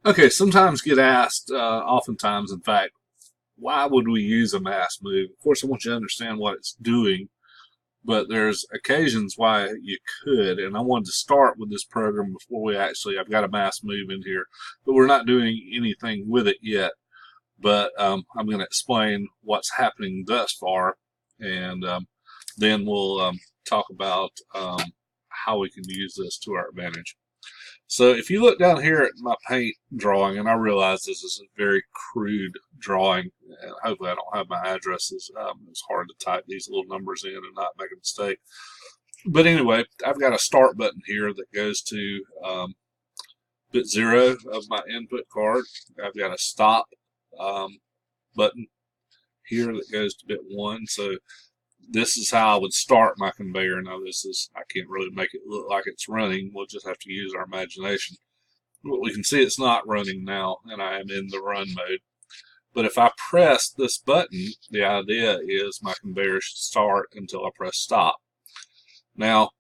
Okay, sometimes get asked, oftentimes, in fact, why would we use a mass move? Of course, I want you to understand what it's doing, but there's occasions why you could, and I wanted to start with this program before I've got a mass move in here, but we're not doing anything with it yet. But I'm going to explain what's happening thus far, and then we'll talk about how we can use this to our advantage. So if you look down here at my paint drawing, and I realize this is a very crude drawing, and hopefully I don't have my addresses. It's hard to type these little numbers in and not make a mistake. But anyway, I've got a start button here that goes to bit 0 of my input card. I've got a stop button here that goes to bit 1. So this is how I would start my conveyor. Now I can't really make it look like it's running. We'll just have to use our imagination. But we can see it's not running now, and I am in the run mode. But if I press this button, the idea is my conveyor should start until I press stop. Now,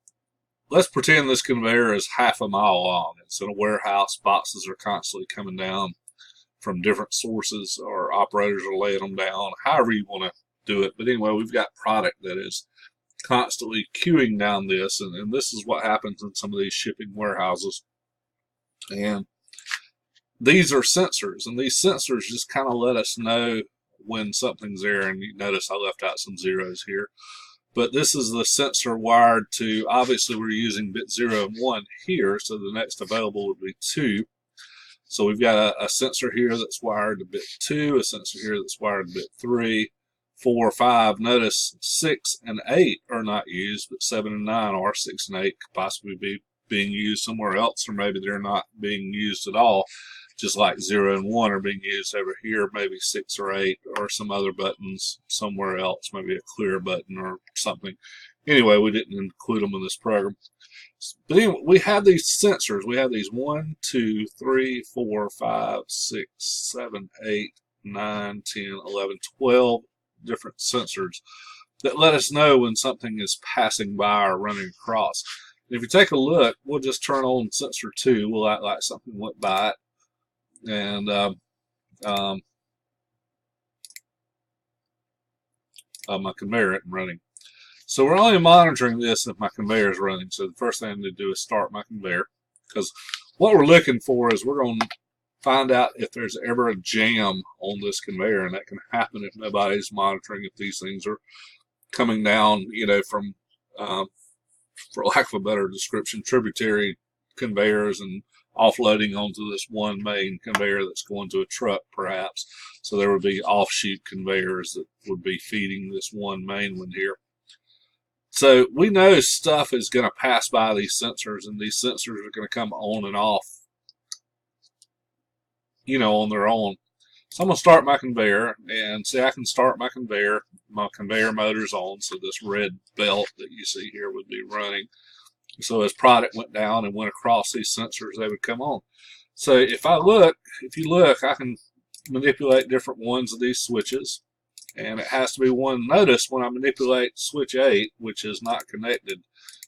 let's pretend this conveyor is half a mile long. It's in a warehouse. Boxes are constantly coming down from different sources, or operators are laying them down, however you want to do it. But anyway, we've got product that is constantly queuing down this, and this is what happens in some of these shipping warehouses. And these are sensors, and these sensors just kind of let us know when something's there. And you notice I left out some zeros here, but this is the sensor wired to, obviously we're using bit 0 and 1 here, so the next available would be 2. So we've got a sensor here that's wired to bit 2, a sensor here that's wired to bit 3, 4, 5. Notice 6 and 8 are not used, but 7 and 9 are. 6 and 8 could possibly be being used somewhere else, or maybe they're not being used at all, just like 0 and 1 are being used over here. Maybe 6 or 8 or some other buttons somewhere else, maybe a clear button or something. Anyway, we didn't include them in this program. But anyway, we have these sensors. We have these 1, 2, 3, 4, 5, 6, 7, 8, 9, 10, 11, 12 different sensors that let us know when something is passing by or running across. And if you take a look, we'll just turn on sensor 2. We'll act like something went by it. And my conveyor isn't running. So we're only monitoring this if my conveyor is running. So the first thing I need to do is start my conveyor, because what we're looking for is we're going to find out if there's ever a jam on this conveyor, and that can happen if nobody's monitoring, if these things are coming down, from, for lack of a better description, tributary conveyors and offloading onto this one main conveyor that's going to a truck, perhaps. So there would be offshoot conveyors that would be feeding this one main one here. So we know stuff is going to pass by these sensors, and these sensors are going to come on and off, on their own. So I'm going to start my conveyor, and see, I can start my conveyor. My conveyor motor's on, so this red belt that you see here would be running. So as product went down and went across these sensors, they would come on. So if you look, I can manipulate different ones of these switches. And it has to be one. Notice when I manipulate switch 8, which is not connected,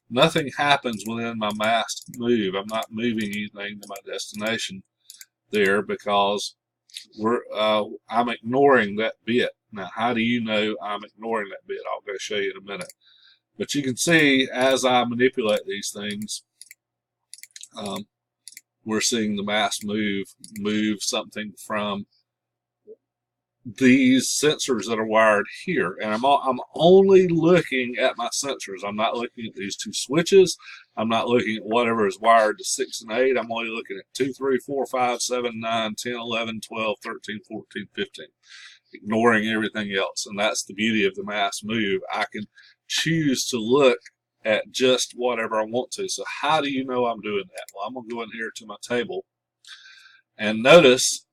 nothing happens within my masked move. I'm not moving anything to my destination there, because I'm ignoring that bit. Now, how do you know I'm ignoring that bit? I'll go show you in a minute. But you can see as I manipulate these things, we're seeing the mask move something from these sensors that are wired here, and I'm only looking at my sensors. I'm not looking at these two switches. I'm not looking at whatever is wired to 6 and 8. I'm only looking at 2, 3, 4, 5, 7, 9, 10, 11, 12, 13, 14, 15, ignoring everything else. And that's the beauty of the mass move. I can choose to look at just whatever I want to. So how do you know I'm doing that? Well, I'm going to go in here to my table, and notice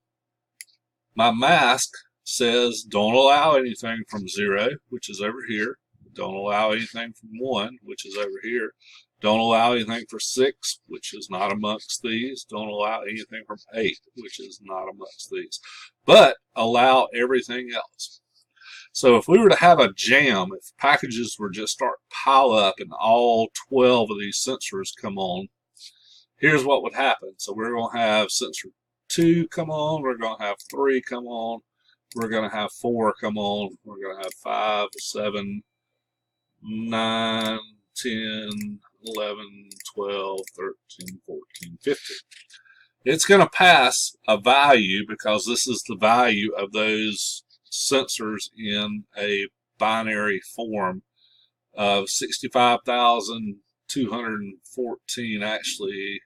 my mask says don't allow anything from 0, which is over here. Don't allow anything from 1, which is over here. Don't allow anything for 6, which is not amongst these. Don't allow anything from 8, which is not amongst these. But allow everything else. So if we were to have a jam, if packages were just start pile up and all 12 of these sensors come on, here's what would happen. So we're going to have sensor 2 come on, we're going to have 3 come on, we're going to have 4 come on, we're going to have 5, 7, 9, 10, 11, 12, 13, 14, 15. It's going to pass a value because this is the value of those sensors in a binary form of 65,214. Actually,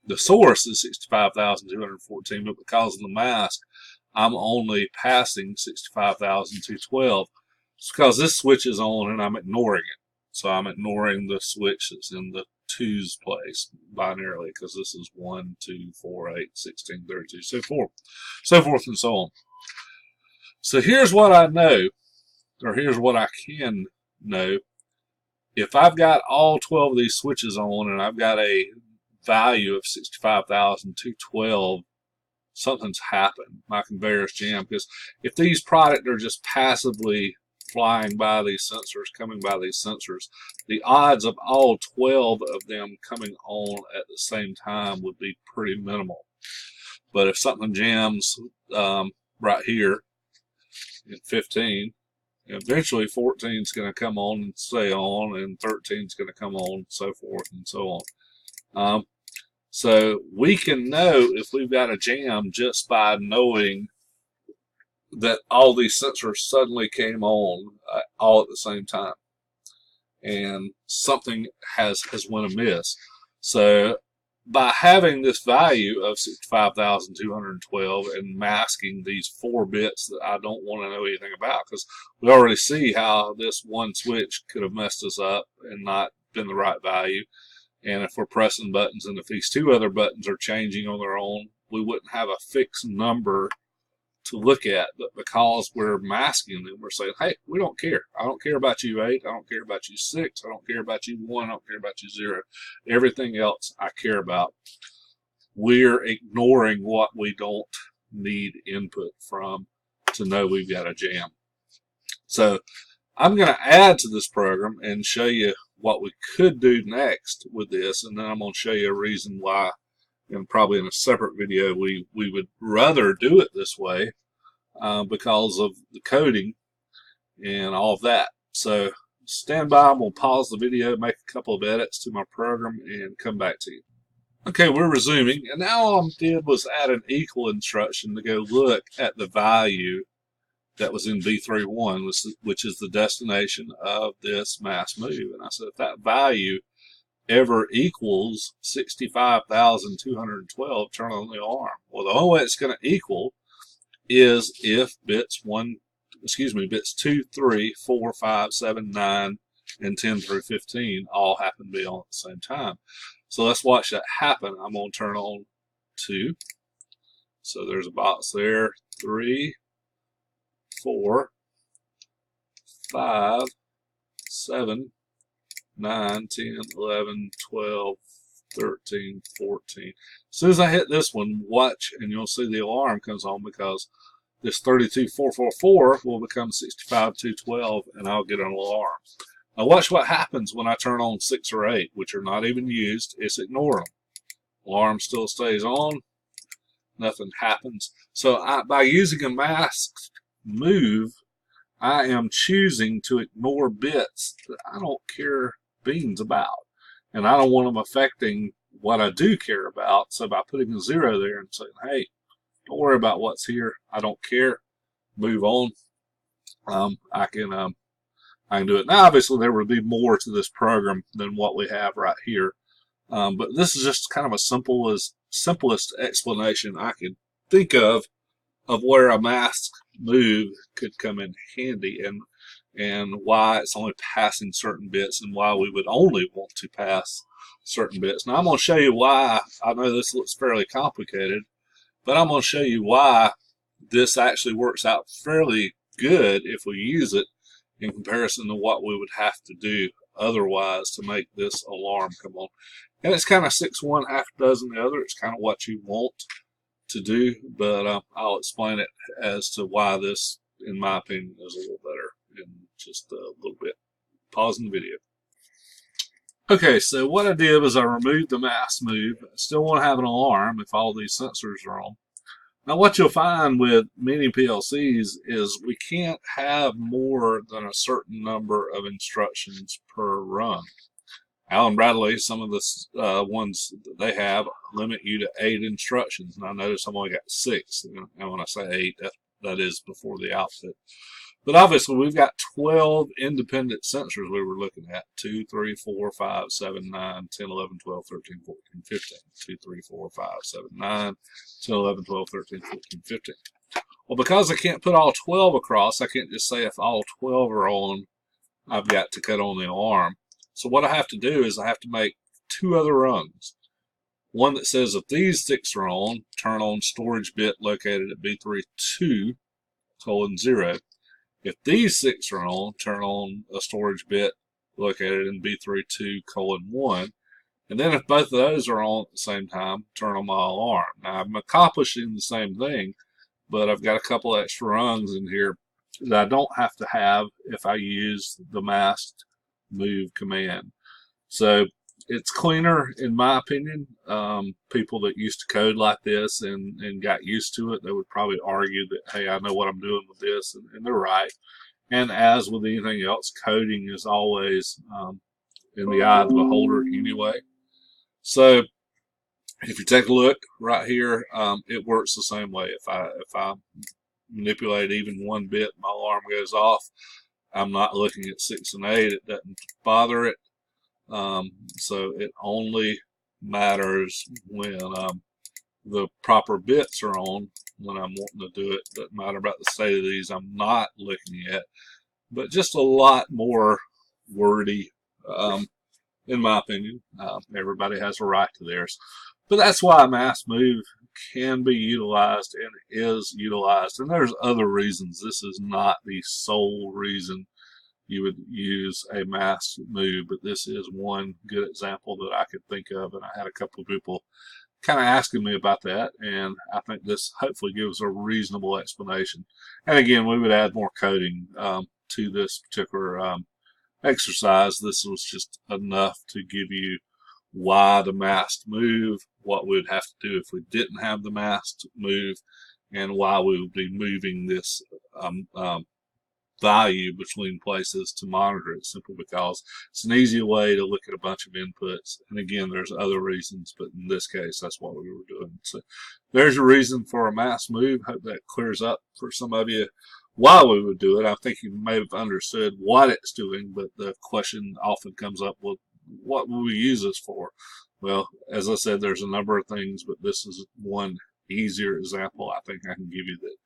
the source is 65,214, but because of the mask, I'm only passing 65,212. It's because this switch is on and I'm ignoring it. So I'm ignoring the switch that's in the 2's place binarily, because this is 1, 2, 4, 8, 16, 32, so forth and so on. So here's what I know, or here's what I can know. If I've got all 12 of these switches on and I've got a value of 65,212, something's happened. My conveyor's jammed, because if these products are just passively flying by these sensors, coming by these sensors, the odds of all 12 of them coming on at the same time would be pretty minimal. But if something jams right here in 15, eventually 14 is going to come on and stay on, and 13 is going to come on, so forth and so on. So we can know if we've got a jam just by knowing that all these sensors suddenly came on all at the same time, and something has went amiss. So by having this value of 65,212 and masking these 4 bits that I don't want to know anything about, because we already see how this one switch could have messed us up and not been the right value. And if we're pressing buttons and if these 2 other buttons are changing on their own, we wouldn't have a fixed number to look at. But because we're masking them, we're saying, hey, we don't care. I don't care about you 8. I don't care about you 6. I don't care about you 1. I don't care about you 0. Everything else I care about. We're ignoring what we don't need input from to know we've got a jam. So I'm going to add to this program and show you what we could do next with this, and then I'm going to show you a reason why, and probably in a separate video, we would rather do it this way because of the coding and all of that. So stand by, I'm going to pause the video, make a couple of edits to my program, and come back to you. Okay, we're resuming, and now all I did was add an equal instruction to go look at the value that was in V31, which is the destination of this mass move. And I said, if that value ever equals 65,212, turn on the alarm. Well, the only way it's going to equal is if bits 2, 3, 4, 5, 7, 9, and 10 through 15 all happen to be on at the same time. So let's watch that happen. I'm going to turn on 2. So there's a box there. 3, 4, 5, 7, 9, 10, 11, 12, 13, 14. As soon as I hit this one, watch, and you'll see the alarm comes on, because this 32444 will become 65212, and I'll get an alarm. Now watch what happens when I turn on 6 or 8, which are not even used. It's ignore them. Alarm still stays on. Nothing happens. So by using a masked move, I am choosing to ignore bits that I don't care beans about, and I don't want them affecting what I do care about. So by putting a 0 there and saying, hey, don't worry about what's here, I don't care, move on, I can do it. Now obviously there would be more to this program than what we have right here, but this is just kind of a simplest explanation I can think of where a masked move could come in handy, and why it's only passing certain bits, and why we would only want to pass certain bits. Now I'm going to show you why. I know this looks fairly complicated, but I'm going to show you why this actually works out fairly good if we use it in comparison to what we would have to do otherwise to make this alarm come on. And it's kind of 6 one, half a dozen the other. It's kind of what you want to do, but I'll explain it as to why this, in my opinion, is a little better in just a little bit. Pausing the video. Okay, so what I did was I removed the mask move. I still want to have an alarm if all these sensors are on. Now, what you'll find with many PLCs is we can't have more than a certain number of instructions per run. Allen Bradley, some of the ones that they have limit you to 8 instructions, and I notice I've only got 6. And when I say 8, that is before the output. But obviously, we've got 12 independent sensors we were looking at. 2, 3, 4, 5, 7, 9, 10, 11, 12, 13, 14, 15. 2, 3, 4, 5, 7, 9, 10, 11, 12, 13, 14, 15. Well, because I can't put all 12 across, I can't just say if all 12 are on, I've got to cut on the alarm. So what I have to do is I have to make 2 other runs. One that says if these 6 are on, turn on storage bit located at B32, colon 0. If these 6 are on, turn on a storage bit located in B32, colon 1. And then if both of those are on at the same time, turn on my alarm. Now I'm accomplishing the same thing, but I've got a couple extra rungs in here that I don't have to have if I use the masked move command. So it's cleaner, in my opinion. People that used to code like this and got used to it, they would probably argue that, hey, I know what I'm doing with this, and they're right. And as with anything else, coding is always in the eye of the beholder anyway. So if you take a look right here, it works the same way. If I manipulate even 1 bit, my alarm goes off. I'm not looking at 6 and 8. It doesn't bother it. So it only matters when the proper bits are on, when I'm wanting to do it. Doesn't matter about the state of these I'm not looking at, but just a lot more wordy, in my opinion. Everybody has a right to theirs, but that's why mask move can be utilized and is utilized. And there's other reasons. This is not the sole reason you would use a mask move, but this is one good example that I could think of, and I had a couple of people kind of asking me about that, and I think this hopefully gives a reasonable explanation. And again, we would add more coding to this particular exercise. This was just enough to give you why the masked move, what we would have to do if we didn't have the masked move, and why we would be moving this value between places to monitor it, simply because it's an easy way to look at a bunch of inputs. And again, there's other reasons, but in this case, that's what we were doing. So there's a reason for a mask move. Hope that clears up for some of you why we would do it. I think you may have understood what it's doing, but the question often comes up with, what will we use this for? Well, as I said, there's a number of things, but this is one easier example I think I can give you that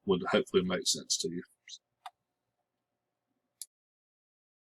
would hopefully make sense to you.